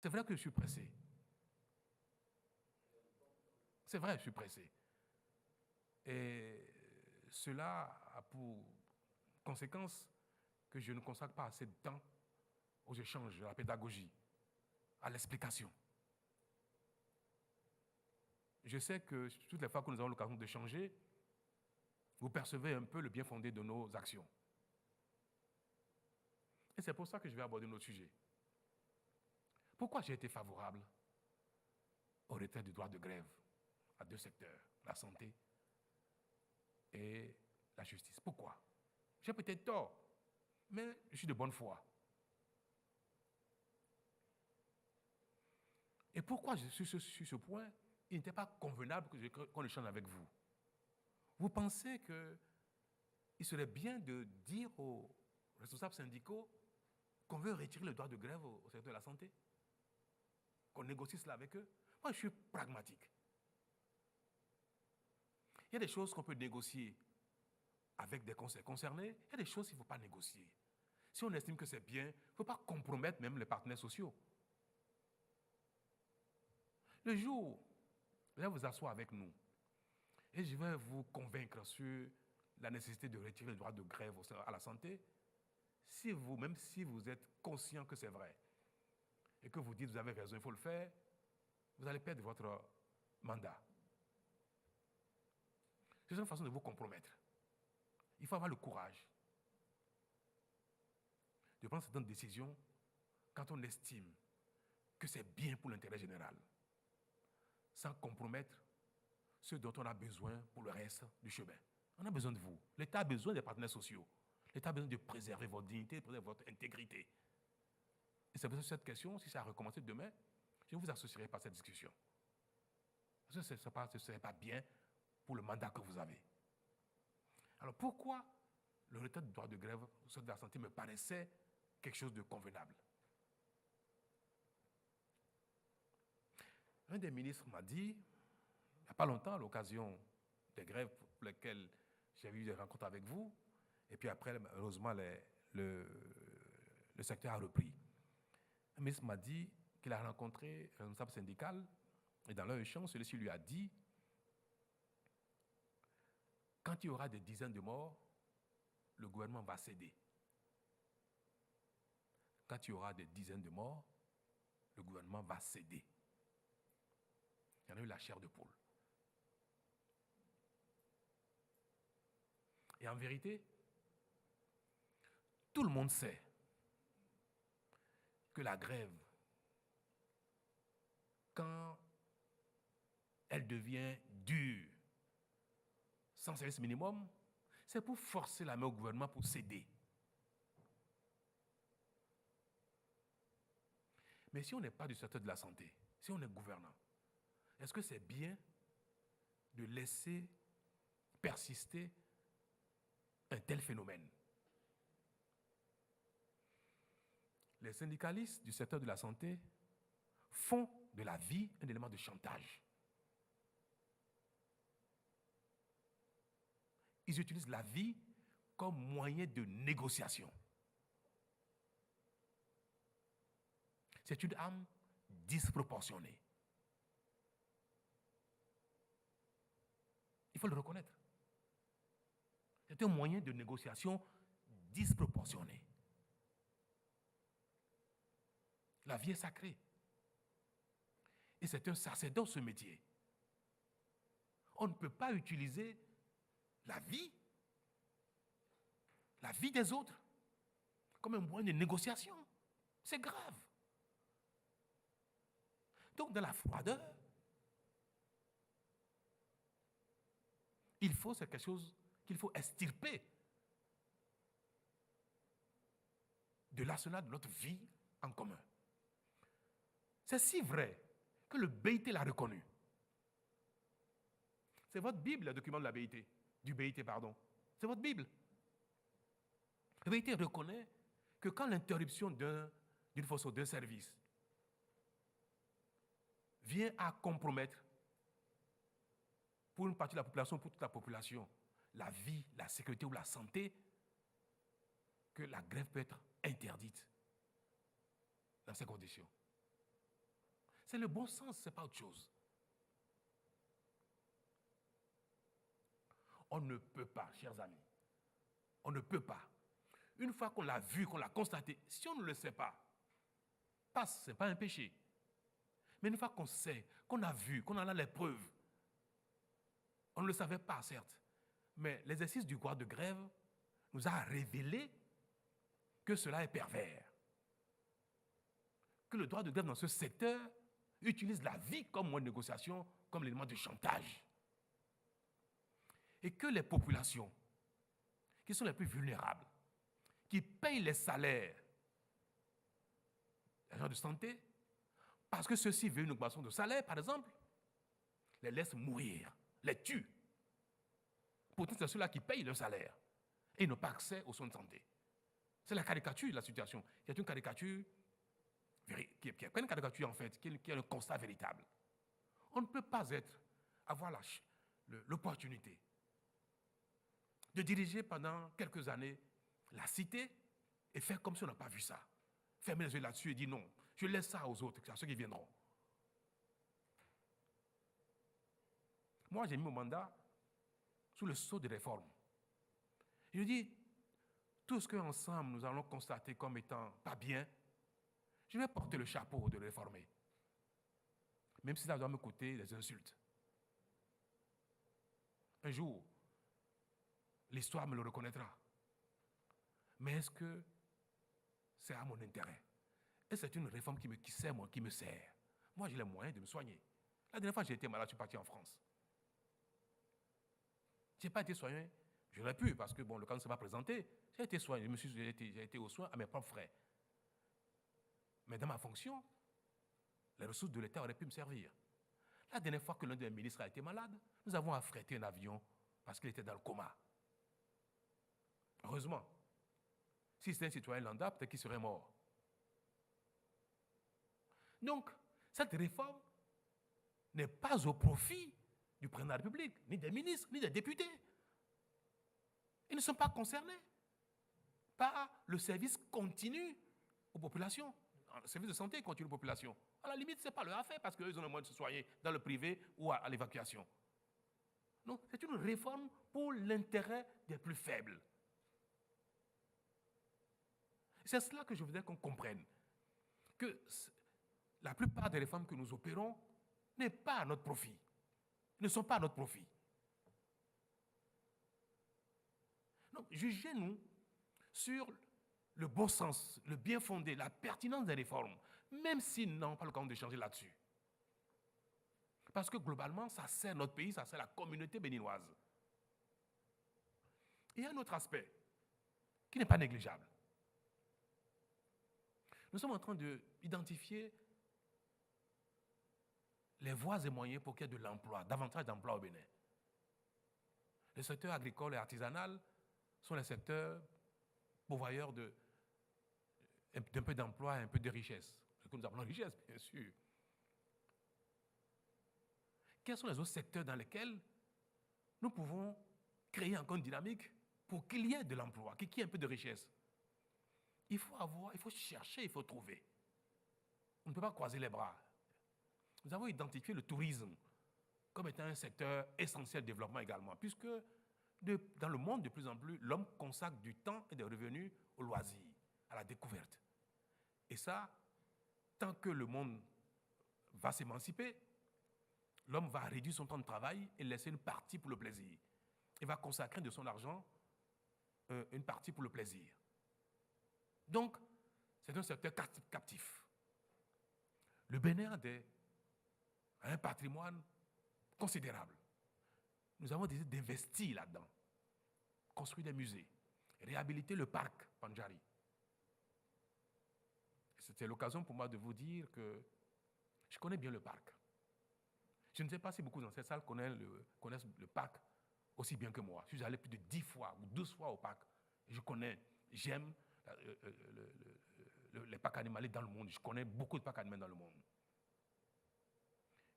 C'est vrai que je suis pressé. C'est vrai, je suis pressé. Et cela a pour conséquence que je ne consacre pas assez de temps aux échanges, à la pédagogie, à l'explication. Je sais que toutes les fois que nous avons l'occasion d'échanger, vous percevez un peu le bien fondé de nos actions. Et c'est pour ça que je vais aborder notre sujet. Pourquoi j'ai été favorable au retrait du droit de grève à deux secteurs, la santé et la justice? Pourquoi? J'ai peut-être tort, mais je suis de bonne foi. Et pourquoi sur ce point, il n'était pas convenable qu'on échange avec vous? Vous pensez qu'il serait bien de dire aux responsables syndicaux qu'on veut retirer le droit de grève au secteur de la santé? Qu'on négocie cela avec eux? Moi, je suis pragmatique. Il y a des choses qu'on peut négocier avec des conseils concernés, il y a des choses qu'il ne faut pas négocier. Si on estime que c'est bien, il ne faut pas compromettre même les partenaires sociaux. Le jour où je vais vous asseoir avec nous et je vais vous convaincre sur la nécessité de retirer le droit de grève à la santé, même si vous êtes conscient que c'est vrai et que vous dites que vous avez raison, il faut le faire, vous allez perdre votre mandat. C'est une façon de vous compromettre. Il faut avoir le courage de prendre certaines décisions quand on estime que c'est bien pour l'intérêt général, sans compromettre ce dont on a besoin pour le reste du chemin. On a besoin de vous. L'État a besoin des partenaires sociaux. L'État a besoin de préserver votre dignité, de préserver votre intégrité. Et c'est pour cette question, si ça a recommencé demain, je ne vous associerai pas à cette discussion. Parce que ce ne serait pas bien pour le mandat que vous avez. Alors pourquoi le retrait du droit de grève au secteur de la santé me paraissait quelque chose de convenable? Un des ministres m'a dit, il n'y a pas longtemps, à l'occasion des grèves pour lesquelles j'ai eu des rencontres avec vous, et puis après, malheureusement, le secteur a repris. Un ministre m'a dit qu'il a rencontré un responsable syndical, et dans leur échange, celui-ci lui a dit, quand il y aura des dizaines de morts, le gouvernement va céder. Quand il y aura des dizaines de morts, le gouvernement va céder. Il y en a eu la chair de poule. Et en vérité, tout le monde sait que la grève, quand elle devient dure, sans service minimum, c'est pour forcer la main au gouvernement pour céder. Mais si on n'est pas du secteur de la santé, si on est gouvernant, est-ce que c'est bien de laisser persister un tel phénomène? Les syndicalistes du secteur de la santé font de la vie un élément de chantage. Ils utilisent la vie comme moyen de négociation. C'est une arme disproportionnée. Il faut le reconnaître. C'est un moyen de négociation disproportionné. La vie est sacrée. Et c'est un sacerdoce, ce métier. On ne peut pas utiliser la vie des autres, comme un moyen de négociation. C'est grave. Donc, dans la froideur, c'est quelque chose qu'il faut extirper de l'arsenal de notre vie en commun. C'est si vrai que le BIT l'a reconnu. C'est votre Bible, le document de la BIT, du BIT, pardon. C'est votre Bible. Le BIT reconnaît que quand l'interruption d'une force ou d'un service vient à compromettre pour une partie de la population, pour toute la population, la vie, la sécurité ou la santé, que la grève peut être interdite dans ces conditions. C'est le bon sens, ce n'est pas autre chose. On ne peut pas, chers amis, on ne peut pas. Une fois qu'on l'a vu, qu'on l'a constaté, si on ne le sait pas, ce n'est pas un péché. Mais une fois qu'on sait, qu'on a vu, qu'on en a les preuves, on ne le savait pas, certes, mais l'exercice du droit de grève nous a révélé que cela est pervers. Que le droit de grève dans ce secteur utilise la vie comme moyen de négociation, comme l'élément de chantage. Et que les populations qui sont les plus vulnérables, qui payent les salaires des agents de santé, parce que ceux-ci veulent une augmentation de salaire, par exemple, les laissent mourir, les tuent. Pourtant, c'est ceux-là qui payent le salaire et ils n'ont pas accès aux soins de santé. C'est la caricature de la situation. Il y a une caricature, qui est pas une caricature en fait, qui est un constat véritable. On ne peut pas avoir l'opportunité de diriger pendant quelques années la cité et faire comme si on n'a pas vu ça. Fermer les yeux là-dessus et dire non, je laisse ça aux autres, à ceux qui viendront. Moi, j'ai mis mon mandat sous le sceau de réforme. Je dis, tout ce qu'ensemble nous allons constater comme étant pas bien, je vais porter le chapeau de réformer. Même si ça doit me coûter des insultes. Un jour, l'histoire me le reconnaîtra. Mais est-ce que c'est à mon intérêt? Et c'est une réforme qui me sert. Moi, j'ai les moyens de me soigner. La dernière fois que j'ai été malade, je suis parti en France. Je n'ai pas été soigné. J'aurais pu, parce que le cas ne s'est pas présenté. J'ai été soigné, j'ai été aux soins à mes propres frais. Mais dans ma fonction, les ressources de l'État auraient pu me servir. La dernière fois que l'un des ministres a été malade, nous avons affrété un avion parce qu'il était dans le coma. Heureusement. Si c'était un citoyen lambda, peut-être qu'il serait mort. Donc, cette réforme n'est pas au profit du président de la République, ni des ministres, ni des députés. Ils ne sont pas concernés par le service continu aux populations. Le service de santé continue aux populations. À la limite, ce n'est pas leur affaire parce qu'eux ont le moyen de se soigner dans le privé ou à l'évacuation. Non, c'est une réforme pour l'intérêt des plus faibles. C'est cela que je voudrais qu'on comprenne. Que la plupart des réformes que nous opérons n'est pas à notre profit. Ne sont pas à notre profit. Donc, jugez-nous sur le bon sens, le bien fondé, la pertinence des réformes, même s'ils n'ont pas le temps de changer là-dessus. Parce que globalement, ça sert notre pays, ça sert la communauté béninoise. Il y a un autre aspect qui n'est pas négligeable. Nous sommes en train d'identifier les voies et moyens pour qu'il y ait de l'emploi, davantage d'emplois au Bénin. Le secteur agricole et artisanal sont les secteurs pourvoyeurs d'un peu d'emploi et un peu de richesse. Ce que nous appelons richesse, bien sûr. Quels sont les autres secteurs dans lesquels nous pouvons créer encore une dynamique pour qu'il y ait de l'emploi, qu'il y ait un peu de richesse? Il faut chercher, il faut trouver. On ne peut pas croiser les bras. Nous avons identifié le tourisme comme étant un secteur essentiel de développement également, puisque dans le monde, de plus en plus, l'homme consacre du temps et des revenus au loisir, à la découverte. Et ça, tant que le monde va s'émanciper, l'homme va réduire son temps de travail et laisser une partie pour le plaisir. Il va consacrer de son argent une partie pour le plaisir. Donc, c'est un secteur captif. Le Bénin a un patrimoine considérable. Nous avons décidé d'investir là-dedans, construire des musées, réhabiliter le parc Pandjari. C'était l'occasion pour moi de vous dire que je connais bien le parc. Je ne sais pas si beaucoup dans cette salle connaissent le parc aussi bien que moi. Je suis allé plus de 10 fois ou 12 fois au parc. J'aime les parcs animaliers dans le monde. Je connais beaucoup de parcs animaliers dans le monde.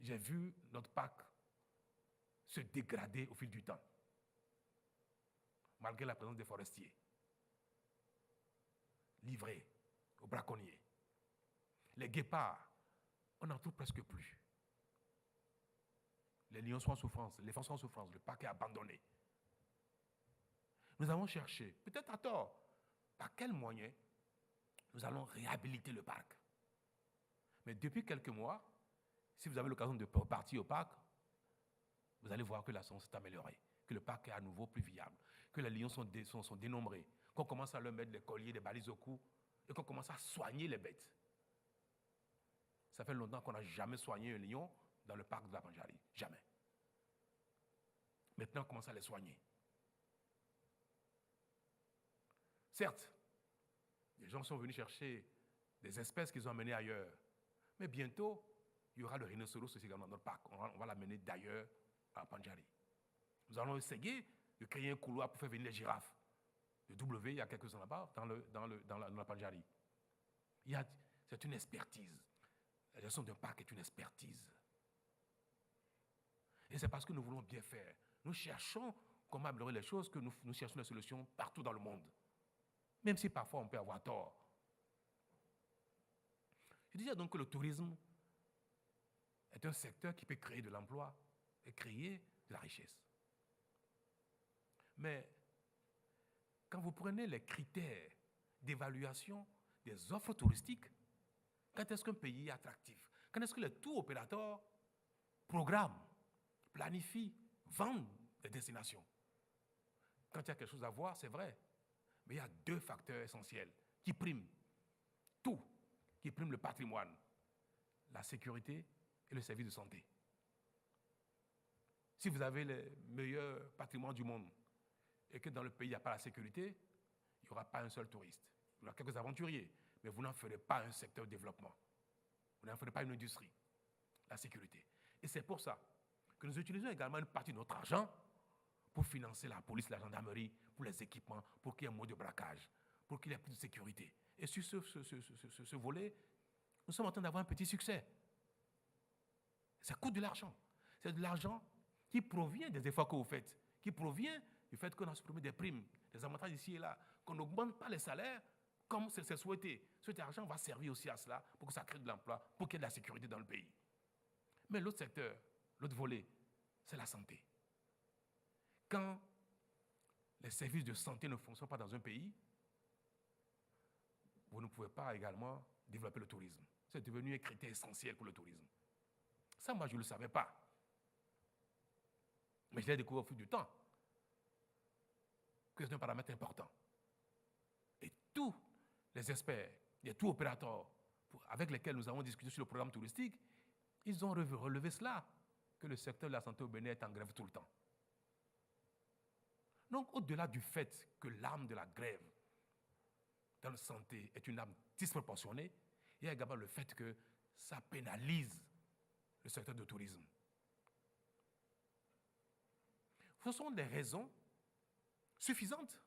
J'ai vu notre parc se dégrader au fil du temps, malgré la présence des forestiers, livrés aux braconniers. Les guépards on n'en trouve presque plus. Les lions sont en souffrance, les enfants sont en souffrance, le parc est abandonné. Nous avons cherché, peut-être à tort, par quels moyens nous allons réhabiliter le parc. Mais depuis quelques mois, si vous avez l'occasion de partir au parc, vous allez voir que la science s'est améliorée, que le parc est à nouveau plus viable, que les lions sont dénombrés, qu'on commence à leur mettre des colliers, des balises au cou, et qu'on commence à soigner les bêtes. Ça fait longtemps qu'on n'a jamais soigné un lion dans le parc de la Pandjari. Jamais. Maintenant, on commence à les soigner. Certes, les gens sont venus chercher des espèces qu'ils ont amenées ailleurs. Mais bientôt, il y aura le rhinocéros aussi également dans notre parc. On va l'amener d'ailleurs à Pandjari. Nous allons essayer de créer un couloir pour faire venir les girafes. Le W, il y a quelques-uns là-bas, dans la Pandjari. C'est une expertise. La gestion d'un parc est une expertise. Et c'est parce que nous voulons bien faire. Nous cherchons comment améliorer les choses que nous cherchons des solutions partout dans le monde. Même si parfois on peut avoir tort. Je disais donc que le tourisme est un secteur qui peut créer de l'emploi et créer de la richesse. Mais quand vous prenez les critères d'évaluation des offres touristiques, quand est-ce qu'un pays est attractif? Quand est-ce que les tours opérateurs programment, planifient, vendent des destinations? Quand il y a quelque chose à voir, c'est vrai. Mais il y a deux facteurs essentiels qui priment tout, qui priment le patrimoine, la sécurité et le service de santé. Si vous avez le meilleur patrimoine du monde et que dans le pays il n'y a pas la sécurité, il n'y aura pas un seul touriste. Il y aura quelques aventuriers, mais vous n'en ferez pas un secteur de développement. Vous n'en ferez pas une industrie, la sécurité. Et c'est pour ça que nous utilisons également une partie de notre argent pour financer la police, la gendarmerie, pour les équipements, pour qu'il y ait moins de braquage, pour qu'il y ait plus de sécurité. Et sur ce volet, nous sommes en train d'avoir un petit succès. Ça coûte de l'argent. C'est de l'argent qui provient des efforts que vous faites, qui provient du fait qu'on a supprimé des primes, des avantages ici et là, qu'on n'augmente pas les salaires comme c'est souhaité. Cet argent va servir aussi à cela pour que ça crée de l'emploi, pour qu'il y ait de la sécurité dans le pays. Mais l'autre secteur, l'autre volet, c'est la santé. Quand les services de santé ne fonctionnent pas dans un pays, vous ne pouvez pas également développer le tourisme. C'est devenu un critère essentiel pour le tourisme. Ça, moi, je ne le savais pas. Mais je l'ai découvert au fil du temps que c'est un paramètre important. Et tous les experts, les tours opérateurs avec lesquels nous avons discuté sur le programme touristique, ils ont relevé cela, que le secteur de la santé au Bénin est en grève tout le temps. Donc, au-delà du fait que l'arme de la grève dans la santé est une arme disproportionnée, il y a également le fait que ça pénalise le secteur du tourisme. Ce sont des raisons suffisantes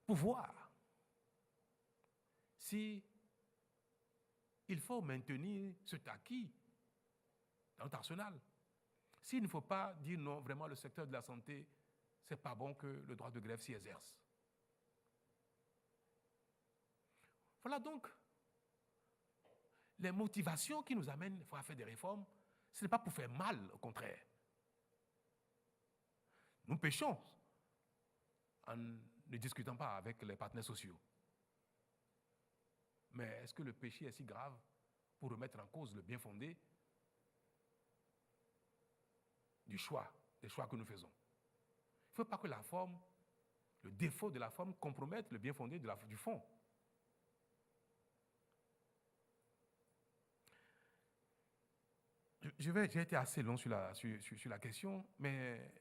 pour voir si il faut maintenir cet acquis dans notre arsenal. S'il ne faut pas dire non, vraiment le secteur de la santé, c'est pas bon que le droit de grève s'y exerce. Voilà donc les motivations qui nous amènent à faire des réformes. Ce n'est pas pour faire mal, au contraire. Nous péchons en ne discutant pas avec les partenaires sociaux. Mais est-ce que le péché est si grave pour remettre en cause le bien fondé des choix que nous faisons? Il ne faut pas que la forme, le défaut de la forme compromette le bien fondé du fond. J'ai été assez long sur la question, mais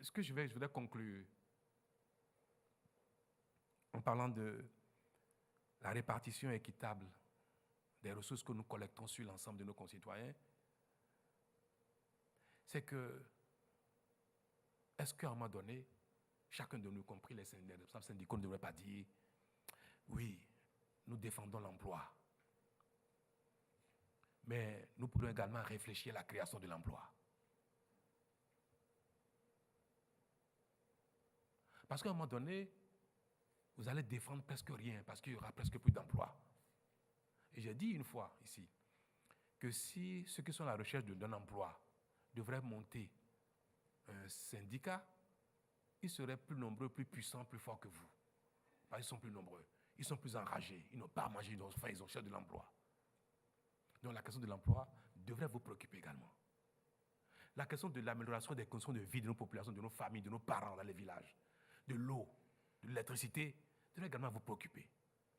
ce que je voudrais conclure en parlant de la répartition équitable des ressources que nous collectons sur l'ensemble de nos concitoyens, c'est que, est-ce qu'à un moment donné, chacun de nous, compris les syndicats, ne devrait pas dire, oui, nous défendons l'emploi, mais nous pourrions également réfléchir à la création de l'emploi. Parce qu'à un moment donné, vous allez défendre presque rien, parce qu'il y aura presque plus d'emplois. Et j'ai dit une fois ici que si ceux qui sont à la recherche d'un emploi devraient monter un syndicat, ils seraient plus nombreux, plus puissants, plus forts que vous. Parce qu'ils sont plus nombreux, ils sont plus enragés, ils n'ont pas à manger, ils ont faim, ils ont cherché de l'emploi. Donc la question de l'emploi devrait vous préoccuper également. La question de l'amélioration des conditions de vie de nos populations, de nos familles, de nos parents dans les villages, de l'eau, de l'électricité, devrait également vous préoccuper.